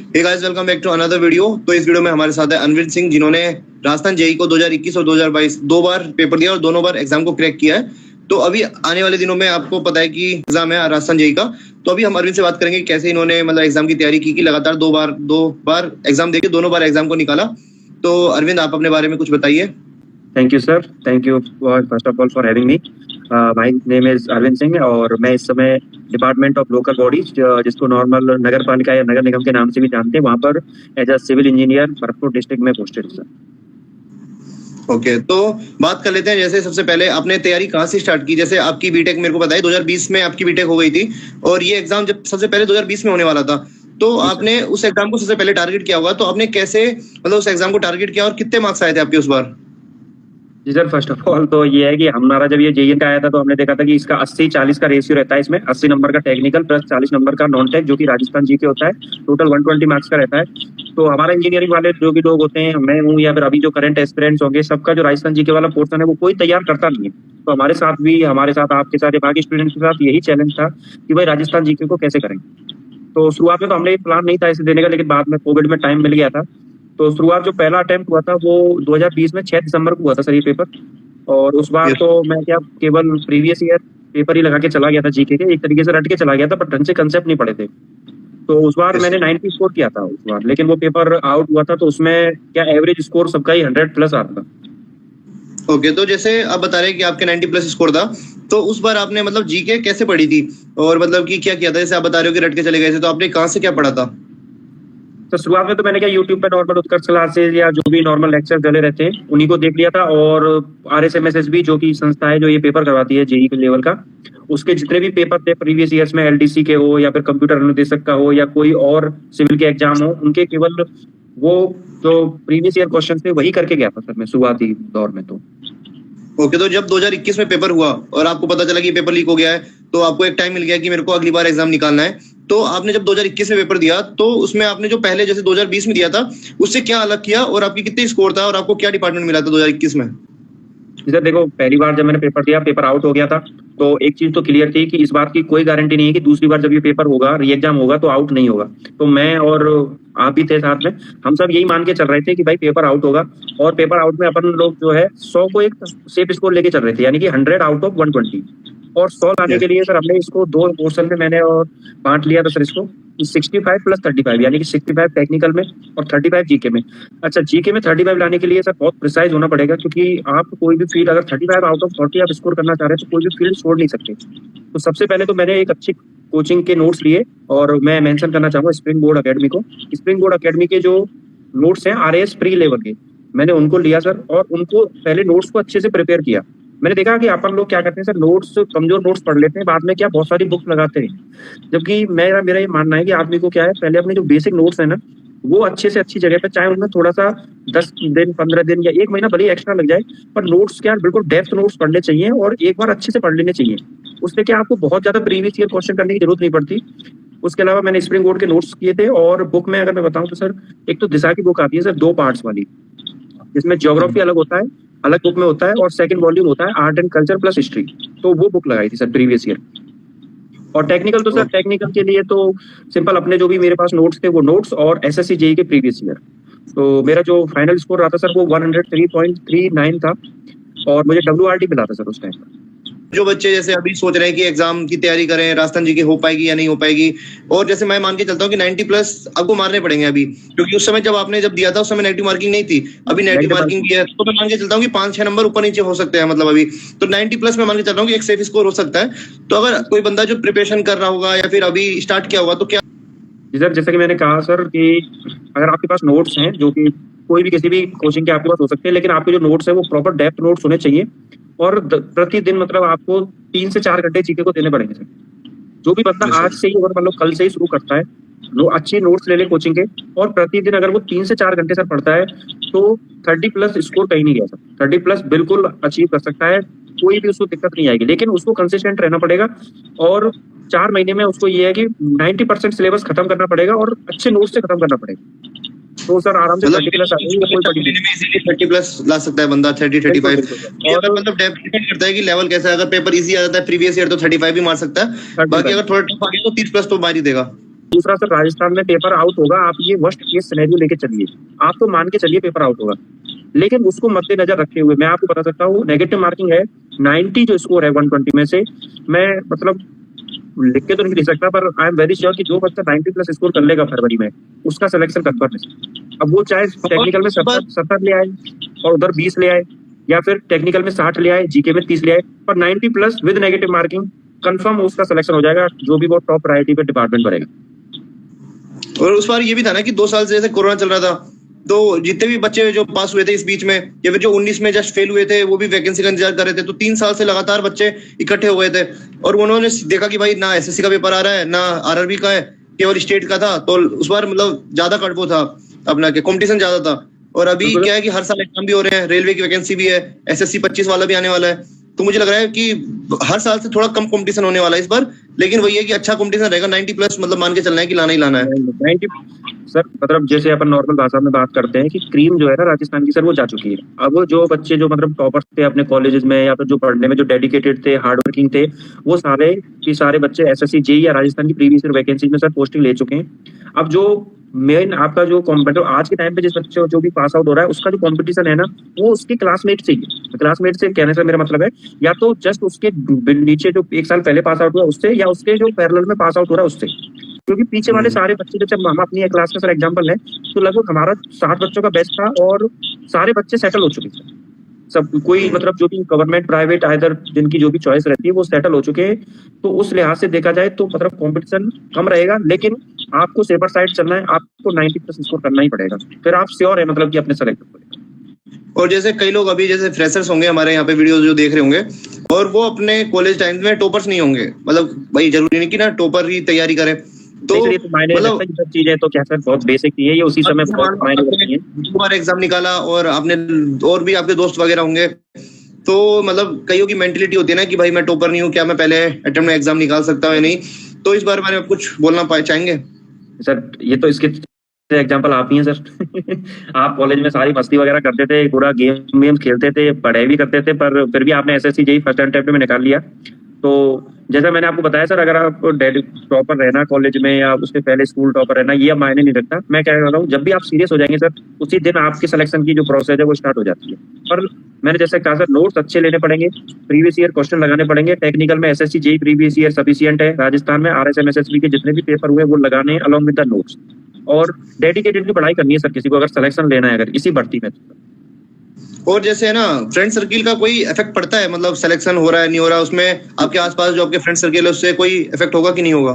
Hey guys, welcome back to another video. तो इस video में हमारे साथ है अनविन सिंह, जिन्होंने राजस्थान जेईई को 2021 और 2022 दो बार पेपर दिया और दोनों बार एग्जाम को क्रैक किया है। तो अभी आने वाले दिनों में आपको पता है कि एग्जाम है राजस्थान जेईई का। तो अभी हम अरविंद से बात करेंगे कैसे इन्होंने मतलब एग्जाम की तैयारी की लगातार दो बार एग्जाम देके दोनों बार एग्जाम को निकाला। तो अरविंद, आप अपने बारे में कुछ बताइए। Thank you sir, thank you first of all for having me. My name is Arvind Singh और मैं इस समय डिपार्टमेंट ऑफ लोकल बॉडीज, जिसको नॉर्मल नगर पालिका या नगर निगम के नाम से भी जानते हैं, वहाँ पर as a civil engineer Bharatpur district में पोस्टेड सर। ओके, तो बात कर लेते हैं। जैसे सबसे पहले आपने तैयारी कहाँ से स्टार्ट की? जैसे आपकी बीटेक मेरे को पता है 2020 में आपकी बीटेक हो गई थी और ये एग्जाम जब सबसे पहले 2020 में होने वाला था, तो आपने उस एग्जाम को सबसे पहले टारगेट किया होगा। तो आपने कैसे मतलब उस एग्जाम को टारगेट किया और कितने मार्क्स आए थे आपके उस बार? जी सर, फर्स्ट ऑफ ऑल तो ये है कि हमारा जब ये जेईई का आया था तो हमने देखा था कि इसका 80-40 का रेशियो रहता है। इसमें 80 नंबर का टेक्निकल प्लस 40 नंबर का नॉन टेक, जो कि राजस्थान जी के होता है। टोटल 120 मार्क्स का रहता है। तो हमारा इंजीनियरिंग वाले जो भी लोग होते हैं, मैं हूँ या फिर अभी जो करंट एस्पिरेंट्स होंगे, सबका जो राजस्थान जी के वाला पोर्शन है वो कोई तैयार करता नहीं है। तो हमारे साथ भी, हमारे साथ आपके साथ या बाकी स्टूडेंट्स के साथ यही चैलेंज था कि भाई राजस्थान जी के को कैसे करेंगे। तो शुरुआत में तो हमने प्लान नहीं था इसे देने का, लेकिन बाद में कोविड में टाइम मिल गया था। तो शुरुआत जो पहला अटेम्प्ट हुआ था वो 2020 में 6 दिसंबर को हुआ था सर ये पेपर। और उस बार तो मैं क्या केवल प्रीवियस ईयर पेपर ही लगा के चला गया था जीके के, एक तरीके से रट के चला गया था, पर ढंग से कंसेप्ट नहीं पढ़े थे। तो उस बार मैंने 90 स्कोर किया था उस बार, लेकिन वो पेपर आउट हुआ था। तो उसमें क्या एवरेज स्कोर सबका ही 100 प्लस आ रहा था। ओके, तो जैसे आप बता रहे हैं कि आपके 90 प्लस स्कोर था, तो उस बार आपने मतलब जीके कैसे पढ़ी थी और मतलब कि क्या किया था? जैसे आप बता रहे हो कि रट के चले गए थे, तो आपने कहाँ से क्या पढ़ा था? तो शुरुआत में तो मैंने क्या यूट्यूब पे नॉर्मल उत्कर्ष क्लासेज या जो भी नॉर्मल लेक्चर चले रहते हैं उन्हीं को देख लिया था। और RSMSSB जो की संस्था है जो ये पेपर करवाती है जेईई के लेवल का, उसके जितने भी पेपर थे प्रीवियस ईयर्स में, LDC के हो या फिर कंप्यूटर अनुदेशक का हो या कोई और सिविल के एग्जाम हो, उनके केवल वो जो प्रीवियस ईयर क्वेश्चन थे वही करके गया था सर मैं शुरुआती दौर में। तो ओके, तो जब 2021 में पेपर हुआ और आपको पता चला कि पेपर लीक हो गया है, तो आपको एक टाइम मिल गया कि मेरे को अगली बार एग्जाम निकालना है। तो आपने जब 2021 में पेपर दिया तो उसमें आपने जो पहले जैसे 2020 में दिया था उससे क्या अलग किया और आपकी कितनी स्कोर था और आपको क्या डिपार्टमेंट मिला था 2021 में? इधर देखो, पहली बार जब मैंने पेपर दिया, पेपर आउट हो गया था। तो एक चीज तो क्लियर थी कि इस बार की कोई गारंटी नहीं है कि दूसरी बार जब ये पेपर होगा, री एग्जाम होगा, तो आउट नहीं होगा। तो मैं और आप भी थे साथ में, हम सब यही मान के चल रहे थे कि भाई पेपर आउट होगा। और पेपर आउट में अपन लोग जो है 100 को एक सेफ स्कोर लेके चल रहे थे, यानी कि 100 आउट ऑफ 120। और 100 लाने के लिए सर हमने इसको दो पोर्शन में मैंने और बांट लिया था सर इसको, 65 प्लस 35, यानी कि 65 टेक्निकल में और 35 जीके में। अच्छा, जीके में 35 लाने के लिए सर बहुत प्रिसाइज होना पड़ेगा, क्योंकि आप कोई भी फील्ड अगर 35 आउट ऑफ 40 आप स्कोर करना चाह रहे हैं तो कोई भी फील्ड छोड़ नहीं सकते। तो सबसे पहले तो मैंने एक अच्छी कोचिंग के नोट्स लिए, और मैं मेंशन करना चाहूंगा स्प्रिंग बोर्ड अकेडमी को। स्प्रिंग बोर्ड अकेडमी के जो नोट्स हैं RAS प्री लेवल के, मैंने उनको लिया सर, और उनको पहले नोट्स को अच्छे से प्रिपेयर किया। मैंने देखा कि अपन लोग क्या करते हैं सर, नोट्स कमजोर नोट्स पढ़ लेते हैं, बाद में क्या बहुत सारी बुक्स लगाते हैं। जबकि मेरा ये मानना है कि आदमी को क्या है, पहले अपने जो बेसिक नोट्स है ना, वो अच्छे से अच्छी जगह पे, चाहे उनमें थोड़ा सा 10 दिन 15 दिन या 1 महीना भले ही एक्स्ट्रा लग जाए, पर नोट्स क्या बिल्कुल डेप्थ नोट्स पढ़ने चाहिए और एक बार अच्छे से पढ़ लेने चाहिए। उससे क्या आपको बहुत ज्यादा प्रीवियस ईयर क्वेश्चन करने की जरूरत नहीं पड़ती। उसके अलावा मैंने स्प्रिंग बोर्ड के नोट्स किए थे। और बुक में अगर मैं बताऊं तो सर, एक तो दिशा की बुक आती है सर 2 पार्ट्स वाली, जिसमें ज्योग्राफी अलग होता है, अलग बुक में होता है, और सेकंड वॉल्यूम होता है art and culture plus history. तो वो बुक लगाई थी सर प्रीवियस ईयर। और टेक्निकल तो सर, टेक्निकल के लिए तो सिंपल अपने जो भी मेरे पास नोट्स थे वो नोट्स, और SSC जेईई के प्रीवियस ईयर। तो मेरा जो फाइनल स्कोर रहा था सर वो 103.39 था, और मुझे WRT मिला था सर उस टाइम पर। जो बच्चे जैसे अभी सोच रहे हैं कि एग्जाम की तैयारी करें, राजस्थान जी की हो पाएगी या नहीं हो पाएगी, और जैसे मैं मान के चलता हूँ कि 90 प्लस आपको मारने पड़ेंगे अभी, क्योंकि उस समय जब आपने जब दिया था उस समय नेगेटिव मार्किंग नहीं थी, अभी नेगेटिव मार्किंग भी है। तो मैं मान के चलता हूँ कि 5-6 नंबर ऊपर नीचे हो सकते हैं, मतलब अभी तो 90 प्लस में मान के चल रहा हूँ कि एक सेफ स्कोर हो सकता है। तो अगर कोई बंदा जो प्रिपरेशन कर रहा होगा या फिर अभी स्टार्ट किया होगा तो क्या? सर जैसे कि मैंने कहा सर कि अगर आपके पास नोट्स हैं, जो कि कोई भी किसी भी कोचिंग के आपके पास हो सकते हैं, लेकिन आपके जो नोट्स हैं वो प्रॉपर डेप्थ नोट्स होने चाहिए। और प्रतिदिन मतलब आपको 3 से 4 घंटे जीके को देने पड़ेंगे सर। जो भी बंदा आज से ही और मतलब कल से ही शुरू करता है, वो अच्छी नोट्स ले ले कोचिंग के, और प्रतिदिन अगर वो 3 से 4 घंटे सर पढ़ता है, तो 30 प्लस स्कोर कहीं नहीं गया सर। 30 प्लस बिल्कुल अचीव कर सकता है, कोई भी उसको दिक्कत नहीं आएगी। लेकिन उसको कंसिस्टेंट रहना पड़ेगा, और 4 महीने में उसको ये है कि 90% सिलेबस खत्म करना पड़ेगा और अच्छे नोट्स से खत्म करना पड़ेगा। तो सर आराम से 30 प्लस 30 प्लस ला सकता है बंदा, 30-35। और मतलब डिपेंड करता है कि लेवल कैसा है। अगर पेपर इजी आ जाता है प्रीवियस ईयर तो 35 भी मार सकता है, बाकी अगर थोड़ा टफ आ गया तो 30 प्लस तो मार ही देगा। दूसरा सर, राजस्थान में पेपर आउट होगा, आप ये वर्स्ट केस सिनेरियो लेके चलिए, आप तो मान के चलिए पेपर आउट होगा, लेकिन उसको मद्देनजर रखते हुए मैं आपको बता सकता हूँ नेगेटिव मार्किंग है 90 जो स्कोर है 120 में से, मैं मतलब लिख के तो नहीं लिख सकता, पर आई एम वेरी श्योर कि जो बच्चा 90 प्लस स्कोर कर लेगा फरवरी में, उसका सिलेक्शन कंफर्म है। अब वो चाहे टेक्निकल में 70 ले आए और उधर 20 ले आए, या फिर टेक्निकल में 60 ले आए, जीके में 30 ले आए, पर 90 plus with negative marking confirm उसका सिलेक्शन हो जाएगा, जो भी वो टॉप प्रायोरिटी पे डिपार्टमेंट बनेगा। और उस बार ये भी था ना कि 2 साल से जैसे कोरोना चल रहा था, तो जितने भी बच्चे जो पास हुए थे इस बीच में, या फिर जो 19 में जस्ट फेल हुए थे, वो भी वैकेंसी का इंतजार कर रहे थे, तो 3 साल से लगातार बच्चे इकट्ठे हो गए थे, और उन्होंने देखा कि भाई ना एसएससी का पेपर आ रहा है, ना आरआरबी का है, केवल स्टेट का था, तो उस बार मतलब ज्यादा वो था अपना के कंपटीशन ज्यादा था। और अभी क्या है कि हर साल एग्जाम भी हो रहे हैं, रेलवे की वैकेंसी भी है, एसएससी 25 वाला भी आने वाला है, तो मुझे लग रहा है कि हर साल से थोड़ा कम कंपटीशन होने वाला है इस बार, लेकिन वही है कि अच्छा कंपटीशन रहेगा। 90 प्लस मतलब मान के चलना है कि लाना ही लाना है। 90 सर, मतलब जैसे अपन नॉर्मल भाषा में बात करते हैं कि क्रीम जो है ना राजस्थान की सर, वो जा चुकी है। अब जो बच्चे जो मतलब टॉपर्स थे अपने कॉलेजेस में, या फिर जो पढ़ने में जो डेडिकेटेड थे, हार्ड वर्किंग थे, वो सारे के सारे बच्चे एसएससी जेईई या राजस्थान की प्रीवियस ईयर वैकेंसी में सर पोस्टिंग ले चुके हैं। अब जो मेन आपका जो कॉम्पिटिटिव आज के टाइम पे जिस बच्चे जो भी पास आउट हो रहा है, उसका जो कंपटीशन है ना, वो उसके क्लासमेट से ही, क्लासमेट से कहने से मेरा मतलब है या तो जस्ट उसके नीचे जो 1 साल पहले पास आउट हुआ उससे, या उसके जो पैरेलल में पास आउट हो रहा है उससे, क्योंकि पीछे वाले सारे बच्चे, जब हम अपनी क्लास का सर एग्जांपल है, तो लगभग हमारा 60 बच्चों का बैच था और सारे बच्चे सेटल हो चुके थे सब, कोई मतलब जो भी गवर्नमेंट प्राइवेट आइदर जिनकी जो भी चॉइस रहती है वो सेटल हो चुके हैं। तो उस लिहाज से देखा जाए तो मतलब कंपटीशन कम रहेगा, लेकिन आपको सेफर साइड चलना है, आपको 90 प्लस स्कोर करना ही पड़ेगा, फिर आप श्योर है मतलब कि अपने सेलेक्ट करेंगे। और जैसे कई लोग अभी जैसे फ्रेशर्स होंगे हमारे यहाँ पे वीडियोस जो देख रहे होंगे, और वो अपने कॉलेज टाइम में टॉपर्स नहीं होंगे, मतलब भाई जरूरी नहीं कि ना टॉपर ही तैयारी करें, तो मतलब चीजें तो क्या सर बहुत बेसिक चीज है, ये उसी समय बहुत मायने रखती है। बार एग्जाम निकाला और आपने और भी आपके दोस्त वगैरह होंगे, तो मतलब कईयों की मेंटेलिटी होती है ना कि भाई मैं टॉपर नहीं हूँ, क्या मैं पहले अटेम्प्ट में एग्जाम निकाल सकता हूँ या नहीं, तो इस बारे में आप कुछ बोलना चाहेंगे? सर ये तो इसके एग्जांपल आप ही हैं सर। आप कॉलेज में सारी मस्ती वगैरह करते थे, पूरा गेम खेलते थे, पढ़ाई भी करते थे, पर फिर भी आपने एसएससी जेईई फर्स्ट अटेम्प्ट में निकाल लिया। तो जैसा मैंने आपको बताया सर, अगर आप टॉपर रहना कॉलेज में या उसके पहले स्कूल टॉपर रहना, ये मायने नहीं रखता। मैं कह रहा हूँ जब भी आप सीरियस हो जाएंगे सर, उसी दिन आपके सिलेक्शन की जो प्रोसेस है वो स्टार्ट हो जाती है। पर मैंने जैसे कहा सर, नोट्स अच्छे लेने पड़ेंगे, प्रीवियस ईयर क्वेश्चन लगाने पड़ेंगे। टेक्निकल में SSC JEE previous year sufficient है, राजस्थान में आरएसएम एसएसबी के जितने भी पेपर हुए वो लगाने अलॉन्ग विद द नोट्स, और डेडिकेटेडली पढ़ाई करनी है सर किसी को अगर सिलेक्शन लेना है अगर इसी भर्ती में। और जैसे है ना, फ्रेंड सर्किल का कोई इफेक्ट पड़ता है, मतलब सिलेक्शन हो रहा है नहीं हो रहा है, उसमें आपके आसपास जो आपके फ्रेंड सर्किल है उससे कोई इफेक्ट होगा कि नहीं होगा?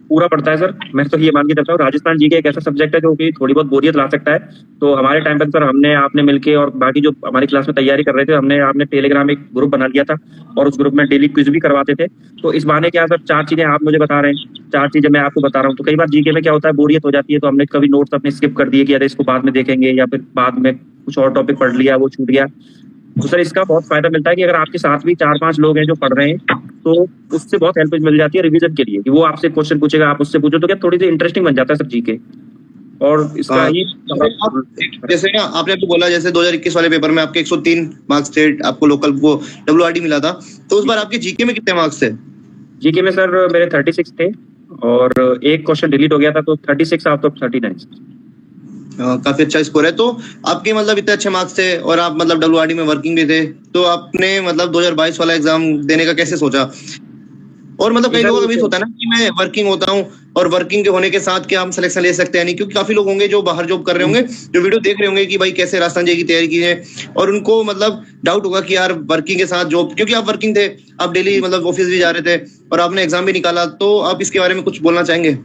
पूरा पड़ता है सर। मैं तो ये मान के चलता हूँ राजस्थान जी के एक ऐसा सब्जेक्ट है जो कि थोड़ी बहुत बोरियत ला सकता है। तो हमारे टाइम पर सर हमने आपने मिलके और बाकी जो हमारी क्लास में तैयारी कर रहे थे, आपने टेलीग्राम एक ग्रुप बना लिया था और उस ग्रुप में डेली क्विज भी करवाते थे। तो इस बहाने क्या सर, 4 चीजें आप मुझे बता रहे हैं, 4 चीजें मैं आपको बता रहा हूँ। तो कई बार जीके में क्या होता है, बोरियत हो जाती है, तो हमने कभी नोट्स अपने स्किप कर दिए कि अरे इसको बाद में देखेंगे, या फिर बाद में कुछ और टॉपिक पढ़ लिया, वो छूट गया। तो सर इसका बहुत फायदा मिलता है कि अगर आपके साथ भी 4-5 लोग हैं जो पढ़ रहे हैं, तो उससे बहुत हेल्प मिल जाती है रिवीजन के लिए, कि वो आपसे क्वेश्चन पूछेगा, आप उससे पूछो, तो क्या थोड़ी सी इंटरेस्टिंग बन जाता है सर जीके। और इसका ये जैसे आपने अभी बोला, जैसे 2021 वाले पेपर में आपके 103 मार्क्स थे, आपको लोकल वो डब्ल्यूआरडी मिला था, तो उस बार आपके जीके में कितने मार्क्स थे? जीके में सर मेरे 36 थे और एक क्वेश्चन डिलीट हो गया था, तो 36 आउट ऑफ 39। काफी अच्छा स्कोर है। तो आपके मतलब इतने अच्छे मार्क्स थे और आप मतलब डब्ल्यूआरडी में वर्किंग भी थे, तो आपने मतलब 2022 वाला एग्जाम देने का कैसे सोचा? और मतलब कई लोगों का भी होता है ना कि मैं वर्किंग होता हूँ और वर्किंग के होने के साथ क्या हम सिलेक्शन ले सकते हैं नहीं, क्योंकि काफी लोग होंगे जो बाहर जॉब कर रहे होंगे, जो वीडियो देख रहे होंगे कि भाई कैसे राजस्थान जेईई की तैयारी की है, और उनको मतलब डाउट होगा कि यार वर्किंग के साथ जॉब, क्योंकि आप वर्किंग थे, आप डेली मतलब ऑफिस भी जा रहे थे और आपने एग्जाम भी निकाला, तो आप इसके बारे में कुछ बोलना चाहेंगे?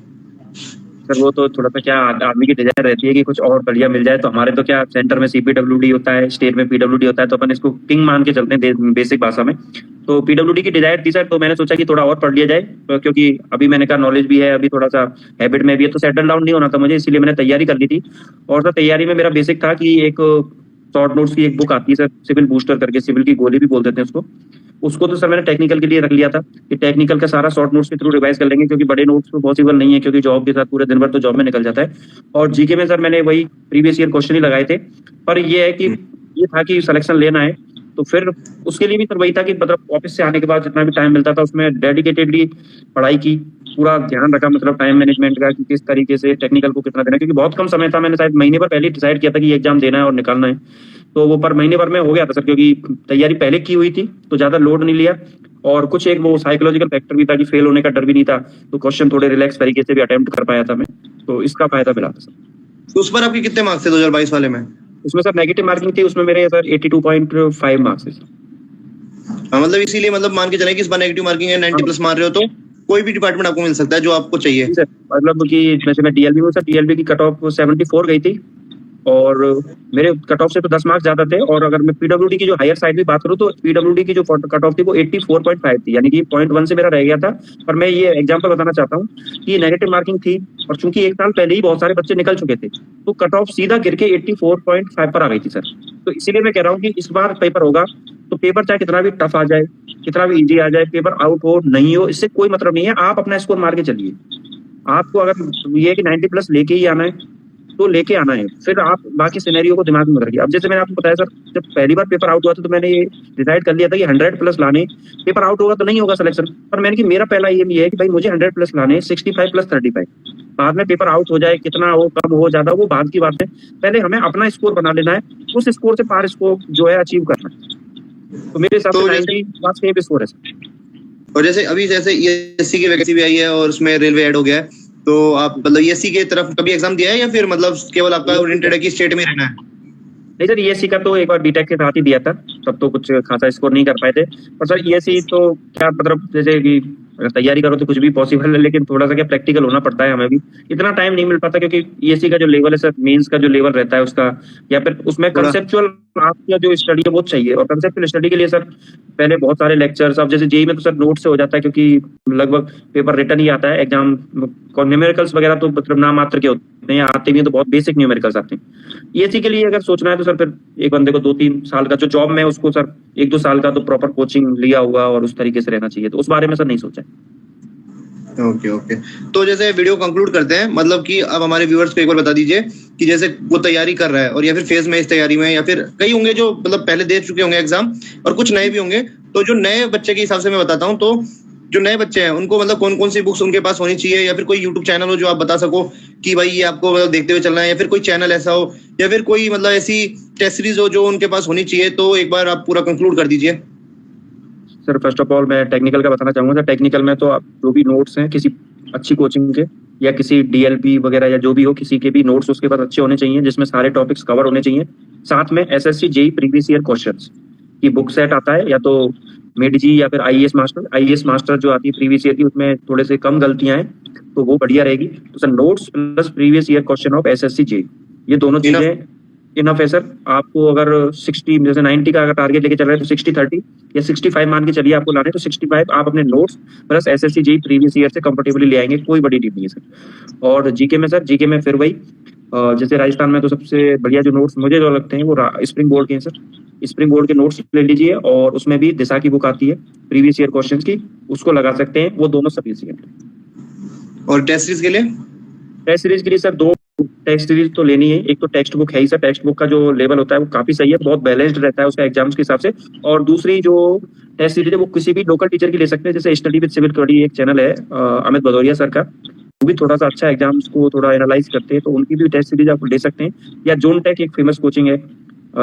सर वो तो थोड़ा सा क्या आदमी की डिजाइन रहती है कि कुछ और बढ़िया मिल जाए। तो हमारे तो क्या सेंटर में सीपीडब्ल्यूडी होता है, स्टेट में पीडब्ल्यूडी होता है, तो अपन इसको किंग मान के चलते हैं बेसिक भाषा में। तो पीडब्ल्यूडी की डिजाइन थी सर, तो मैंने सोचा कि थोड़ा और पढ़ लिया जाए, तो क्योंकि अभी मैंने कहा नॉलेज भी है, अभी थोड़ा सा हैबिट में भी है, तो सेटल डाउन नहीं होना था मुझे, इसीलिए मैंने तैयारी कर ली थी। और सर तैयारी में मेरा बेसिक था कि एक शॉर्ट नोट्स की एक बुक आती है सर, सिविल बूस्टर करके, सिविल की गोली भी बोल देते हैं उसको तो सर मैंने टेक्निकल के लिए रख लिया था कि टेक्निकल का सारा शॉर्ट नोट्स के थ्रू रिवाइज कर लेंगे, क्योंकि बड़े नोट्स तो पॉसिबल नहीं है, क्योंकि जॉब के साथ पूरे दिन भर तो जॉब में निकल जाता है। और जीके में सर मैंने वही प्रीवियस ईयर क्वेश्चन ही लगाए थे, पर ये है कि ये था कि सिलेक्शन लेना है तो फिर उसके लिए भी सर वही था कि मतलब ऑफिस से आने के बाद जितना भी टाइम मिलता था उसमें डेडिकेटेडली पढ़ाई की, पूरा ध्यान रखा मतलब टाइम मैनेजमेंट का कि किस तरीके से टेक्निकल को कितना देना है, क्योंकि बहुत कम समय था। मैंने शायद महीने भर पहले डिसाइड किया था कि ये एग्जाम देना है और निकालना है, तो वो पर महीने भर में हो गया था सर, क्योंकि तैयारी पहले की हुई थी तो ज्यादा लोड नहीं लिया। और कुछ एक वो साइकोलॉजिकल फैक्टर भी था कि फेल होने का डर भी नहीं था, तो क्वेश्चन थोड़े रिलैक्स तरीके से भी अटेम्प्ट कर पाया था मैं, तो इसका फायदा मिला था सर। तो उस पर आपके कितने मार्क्स थे 2022 वाले में? उसमें सर नेगेटिव मार्किंग थी, उसमें मेरे सर 82.5 मार्क्स है सर। हाँ, मतलब इसीलिए मतलब मान के चले कि इस बार नेगेटिव मार्किंग है, 90 प्लस मार रहे हो तो कोई भी डिपार्टमेंट आपको मिल सकता है जो आपको चाहिए। जी सर, मतलब कि जैसे मैं डीएलबी में सर, डीएलबी की कट ऑफ 74 गई थी और मेरे कट ऑफ से तो 10 मार्क्स ज्यादा थे। और अगर मैं पीडब्ल्यूडी की जो हायर साइड भी बात करूं तो पीडब्ल्यूडी की जो कट ऑफ थी वो 84.5 थी, यानी कि 0.1 से मेरा रह गया था। पर मैं ये एग्जाम्पल बताना चाहता हूँ कि नेगेटिव मार्किंग थी और चूंकि एक साल पहले ही बहुत सारे बच्चे निकल चुके थे तो कट ऑफ सीधा गिर के 84.5 पर आ गई थी सर। तो इसीलिए मैं कह रहा हूँ कि इस बार पेपर होगा तो पेपर चाहे कितना भी टफ आ जाए, कितना भी इजी आ जाए, पेपर आउट हो नहीं हो, इससे कोई मतलब नहीं है। आप अपना स्कोर मार के चलिए। आपको अगर ये है कि 90 प्लस लेके ही आना है तो लेके आना है, फिर आप बाकी सिनेरियो को दिमाग में रखिए। अब जैसे मैंने आपको बताया सर, जब पहली बार पेपर आउट हुआ था तो मैंने ये डिसाइड कर लिया था कि 100 प्लस लाने, पेपर आउट होगा तो नहीं होगा सिलेक्शन, पर मैंने कि मेरा पहला एम ये है कि भाई मुझे 100 प्लस लाने, 65 प्लस 35। बाद में पेपर आउट हो जाए, कितना हो, कम हो, ज्यादा, वो बाद की बात है। पहले हमें अपना स्कोर बना लेना है, उस स्कोर से पार स्कोर जो है अचीव करना है। तो मेरे हिसाब से 90 पास सेफ स्कोर है सर। और जैसे अभी जैसे ईएससी की वैकेंसी भी आई है और उसमें रेलवे ऐड हो गया है, तो आप मतलब ईएससी की तरफ कभी एग्जाम दिया है या फिर मतलब केवल आपका ओरिएंटेड है कि स्टेट में रहना है? नहीं सर, ईएससी का तो एक बार बीटेक के साथ ही दिया था, तब तो कुछ खासा स्कोर नहीं कर पाए थे। पर सर ईएससी तो क्या मतलब, जैसे कि अगर तैयारी करो तो कुछ भी पॉसिबल है, लेकिन थोड़ा सा क्या प्रैक्टिकल होना पड़ता है, हमें भी इतना टाइम नहीं मिल पाता, क्योंकि ईएससी का जो लेवल है सर, मेंस का जो लेवल रहता है उसका, या फिर उसमें कंसेप्चुअल आपका जो स्टडी है वो चाहिए। और कंसेप्चुअल स्टडी के लिए सर पहले बहुत सारे लेक्चर्स, अब जैसे जेई में तो सर नोट से हो जाता है, क्योंकि लगभग पेपर रिटर्न ही आता है, एग्जाम न्यूमेरिकल्स वगैरह तो मतलब नाम मात्र के होते हैं, आते भी हैं तो बहुत बेसिक न्यूमेरिकल्स आते हैं। ईएससी के लिए अगर सोचना है तो सर फिर एक बंदे को 2-3 साल का जो जॉब में उसको सर 1-2 साल का तो प्रॉपर कोचिंग लिया हुआ और उस तरीके से रहना चाहिए, तो उस बारे में सर नहीं सोचा। ओके। तो जैसे वीडियो कंक्लूड करते हैं, मतलब कि अब हमारे व्यूअर्स को एक बार बता दीजिए कि जैसे वो तैयारी कर रहा है और या फिर फेज में इस तैयारी में, या फिर कई होंगे जो मतलब पहले दे चुके होंगे एग्जाम और कुछ नए भी होंगे, तो जो नए बच्चे के हिसाब से मैं बताता हूँ, तो जो नए बच्चे हैं उनको मतलब कौन कौन सी बुक्स उनके पास होनी चाहिए, या फिर कोई यूट्यूब चैनल हो जो आप बता सको कि भाई ये आपको मतलब देखते हुए चलना है, या फिर कोई चैनल ऐसा हो, या फिर कोई मतलब ऐसी टेस्ट सीरीज हो जो उनके पास होनी चाहिए, तो एक बार आप पूरा कंक्लूड कर दीजिए। सर फर्स्ट ऑफ ऑल मैं टेक्निकल का बताना चाहूंगा। सर टेक्निकल में तो आप जो भी नोट्स हैं किसी अच्छी कोचिंग के या किसी डीएलपी वगैरह या जो भी हो, किसी के भी नोट्स उसके पास अच्छे होने चाहिए, जिसमें सारे टॉपिक्स कवर होने चाहिए। साथ में SSC JE previous year questions की बुक सेट आता है, या तो मेडजी या फिर आईएएस मास्टर जो आती है प्रीवियस ईयर की, उसमें थोड़े से कम गलतियां हैं तो वो बढ़िया रहेगी। तो sir notes plus previous year question of SSC JE, ये दोनों चीजें इनफ है सर। आपको अगर 60 जैसे 90 का अगर टारगेट लेके चल रहे हैं तो 60-30 या 65 मान के चलिए आपको लाने, तो 65 आप अपने notes plus SSC JE previous year से कंफर्टेबली ले आएंगे, कोई बड़ी डीप नहीं है सर। और जीके में सर, जीके में फिर वही जैसे राजस्थान में तो सबसे बढ़िया जो नोट्स मुझे जो लगते हैं वो स्प्रिंग बोर्ड के हैं सर। स्प्रिंग बोर्ड के नोट्स ले लीजिए और उसमें भी दिशा की बुक आती है प्रीवियस ईयर क्वेश्चंस की, उसको लगा सकते हैं, वो दोनों सफिशिएंट है। और टेस्ट सीरीज के लिए? टेस्ट सीरीज के लिए सर 2 टेक्स्ट सीरीज तो लेनी है। एक तो टेक्स्ट बुक है ही सर, टेक्स्ट बुक का जो लेवल होता है वो काफी सही है, बहुत बैलेंस्ड रहता है उसका एग्जाम्स के हिसाब से। और दूसरी जो टेस्ट सीरीज है वो किसी भी लोकल टीचर की ले सकते हैं, जैसे स्टडी विद सिविल कोडी एक चैनल है अमित भदौरिया सर का, वो भी थोड़ा सा अच्छा एग्जाम्स को थोड़ा एनालाइज करते हैं, तो उनकी भी टेस्ट सीरीज आप ले सकते हैं। या जोन टेक एक फेमस कोचिंग है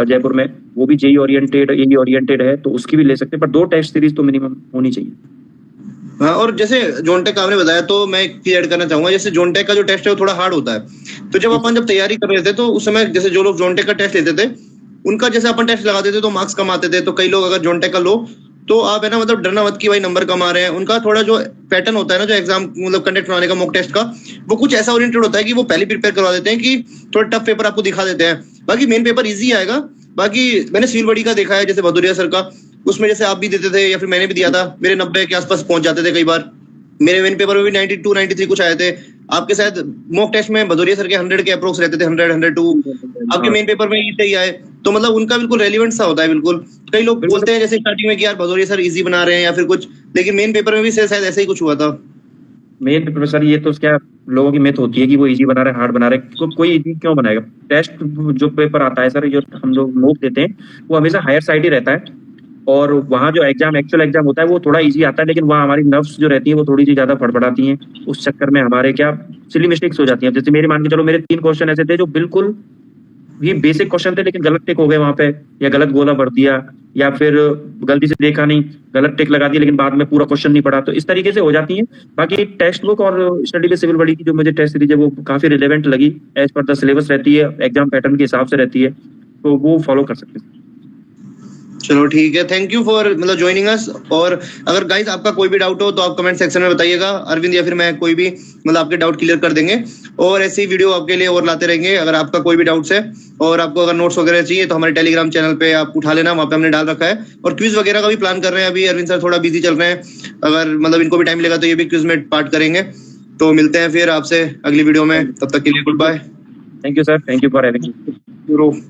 जयपुर में, वो भी जेई ओरिएंटेड एई ओरिएंटेड है, तो उसकी भी ले सकते हैं, पर 2 टेस्ट सीरीज तो मिनिमम होनी चाहिए। हाँ, और जैसे जोनटेक आपने बताया तो मैं एक चीज ऐड करना चाहूंगा, जैसे जोनटेक का जो टेस्ट है वो थोड़ा हार्ड होता है, तो जब अपन जब तैयारी कर रहे थे तो उस समय जैसे जो लोग जोनटेक का टेस्ट लेते थे उनका जैसे अपन टेस्ट लगाते थे तो मार्क्स कम आते थे, तो कई लोग अगर जोनटेक का लो तो आप है ना मतलब डरना मत कि भाई नंबर कम आ रहे हैं। उनका थोड़ा जो पैटर्न होता है ना जो एग्जाम मतलब कंडक्ट कराने का मॉक टेस्ट का, वो कुछ ऐसा ओरिएंटेड होता है कि वो पहले प्रिपेयर करवा देते हैं कि थोड़ा टफ पेपर आपको दिखा देते हैं, बाकी मेन पेपर ईजी आएगा। बाकी मैंने सिविल बॉडी का देखा है जैसे भदौरिया सर का, उसमें जैसे आप भी देते थे या फिर मैंने भी दिया था, मेरे 90 के आसपास पहुंच जाते थे कई बार, मेरे मेन पेपर में भी 92-93 कुछ आए थे। आपके शायद मॉक टेस्ट में भदौरिया सर के 100 के अप्रोक्स रहते थे, 100-102, आपके मेन पेपर में इतने ही आए, तो मतलब उनका बिल्कुल रेलिवेंट सा होता है बिल्कुल। कई लोग बोलते हैं जैसे स्टार्टिंग में कि यार भदौरिया सर इजी बना रहे हैं या फिर कुछ, लेकिन मेन पेपर में भी शायद ऐसा ही कुछ हुआ था। मेन पेपर सर ये तो क्या लोगों की मिथ होती है कि वो इजी बना रहे, हार्ड बना रहे, कोई इजी क्यों बनाएगा। टेस्ट जो पेपर आता है सर, जो हम लोग मॉक देते हैं वो हमेशा हायर साइड ही रहता है, और वहाँ जो एक्चुअल एग्जाम होता है वो थोड़ा इजी आता है, लेकिन वहाँ हमारी नर्व्स जो रहती है वो थोड़ी सी ज्यादा फड़फड़ाती हैं। उस चक्कर में हमारे क्या सिली मिस्टेक्स हो जाती हैं। जैसे मेरे मान के चलो मेरे 3 क्वेश्चन ऐसे थे जो बिल्कुल भी बेसिक क्वेश्चन थे, लेकिन गलत टिक हो गए वहां पे, या गलत गोला भर दिया, या फिर गलती से देखा नहीं, गलत टिक लगा दिया, लेकिन बाद में पूरा क्वेश्चन नहीं पढ़ा। तो इस तरीके से हो जाती है। बाकी टेक्स्ट बुक और स्टडी बेस सिविल बड़ी की जो मुझे टेस्ट सीरीज है वो काफी रिलेवेंट लगी, एज पर द सिलेबस रहती है, एग्जाम पैटर्न के हिसाब से रहती है, तो वो फॉलो कर सकते हैं। चलो ठीक है, थैंक यू फॉर मतलब ज्वाइनिंग अस। और अगर गाइस आपका कोई भी डाउट हो तो आप कमेंट सेक्शन में बताइएगा, अरविंद या फिर मैं कोई भी मतलब आपके डाउट क्लियर कर देंगे। और ऐसी वीडियो आपके लिए और लाते रहेंगे। अगर आपका कोई भी डाउट्स है और आपको अगर नोट्स वगैरह चाहिए तो हमारे टेलीग्राम चैनल पे आप उठा लेना, वहाँ पे हमने डाल रखा है। और क्विज वगैरह का भी प्लान कर रहे हैं अभी, अरविंद सर थोड़ा बिजी चल रहे हैं, अगर मतलब इनको भी टाइम लेगा तो ये भी क्विज में पार्ट करेंगे। तो मिलते हैं फिर आपसे अगली वीडियो में, तब तक के लिए good bye. Thank you sir, thank you for having me.